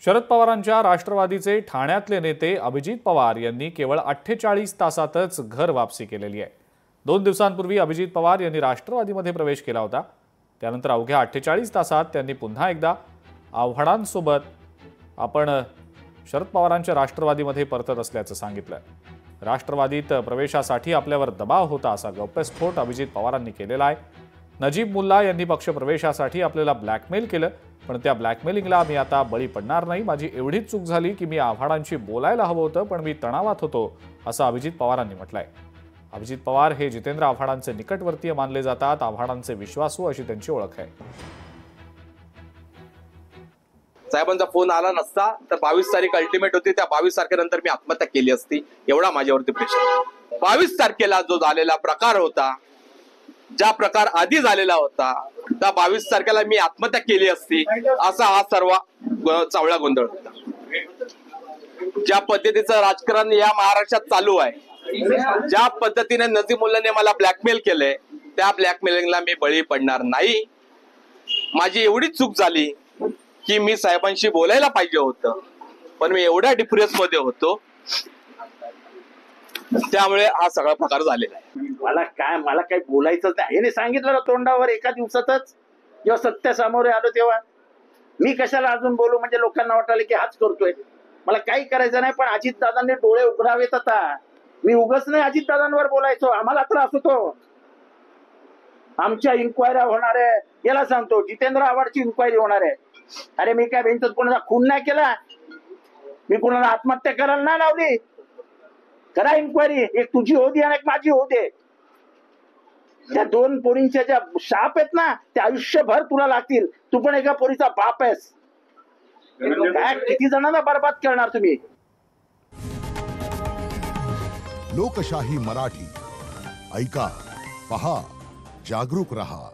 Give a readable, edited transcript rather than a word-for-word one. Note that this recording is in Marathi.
शरद पवारांच्या राष्ट्रवादीचे ठाण्यातले नेते अभिजित पवार यांनी केवळ 48 तासातच घर वापसी केलेली आहे। 2 दिवसांपूर्वी अभिजित पवार यांनी राष्ट्रवादीमध्ये प्रवेश केला होता। त्यानंतर अवघ्या 48 तासात त्यांनी पुन्हा एकदा आव्हाडांसोबत आपण शरद पवारांच्या राष्ट्रवादीमध्ये परतत असल्याचं सांगितलं। राष्ट्रवादीत प्रवेशासाठी आपल्यावर दबाव होता असा गौप्यस्फोट अभिजित पवारांनी केलेला आहे। नजीब मुल्ला यांनी पक्ष प्रवेशासाठी आपल्याला ब्लॅकमेल केलं, पण त्या ब्लॅकमेलिंगला मी आता बळी पडणार नाही। माझी एवढीच चूक झाली की मी आव्हाडांशी बोलायला हवं होतं, पण मी तणावात होतो असं अभिजित पवारांनी म्हटलंय। अभिजित पवार हे जितेंद्र आव्हाडांचे निकटवर्तीय मानले जातात। आव्हाडांचे विश्वासू अशी त्यांची ओळख आहे। साहेबांचा फोन आला नसता तर 22 तारीख अल्टिमेट होती, त्या 22 तारखेनंतर मी आत्महत्या केली असती, एवढा माझ्यावरती प्रेशर। 22 तारखेला जो झालेला प्रकार होता, ज्या प्रकार आधी झालेला होता, त्या 22 तारखेला मी आत्महत्या केली असती असा हा सर्व चावळा गोंधळ होता। ज्या पद्धतीचं राजकारण या महाराष्ट्रात चालू आहे, ज्या पद्धतीने नजीब मुल्लाने मला ब्लॅकमेल केले, त्या ब्लॅकमेलिंगला मी बळी पडणार नाही। माझी एवढी चूक झाली की मी साहेबांशी बोलायला पाहिजे होतं, पण मी एवढ्या डिप्रेस मध्ये होतो, त्यामुळे हा सगळा प्रकार झालेला आहे। मला काय बोलायचं नाही, हे सांगितलं ना तोंडावर एका दिवसातच। जेव्हा सत्य समोर आलो तेव्हा मी कशाला अजून बोलू, म्हणजे लोकांना वाटायला की हाच करतोय। मला काही करायचं नाही, पण अजित दादांनी डोळे उघडावेत। आता मी उगाच नाही अजित दादांवर बोलायचो, आम्हाला त्रास होतो। आमच्या इन्क्वायऱ्या होणार आहे, याला सांगतो जितेंद्र आव्हाडची इन्क्वायरी होणार आहे। अरे मी काय भिंतत कोणाचा खून नाही केला, मी कोणाला आत्महत्या करायला नाही लावली। करा इन्क्वायरी, एक तुझी होती आणि एक माझी होते। त्या 2 पोरींच्या ज्या शाप आहेत ना, ते आयुष्यभर तुला लागतील। तू पण एका पोरीचा बाप आहेस। काय किती जणांना बर्बाद करणार तुम्ही? लोकशाही मराठी ऐका, पहा, जागरूक रहा।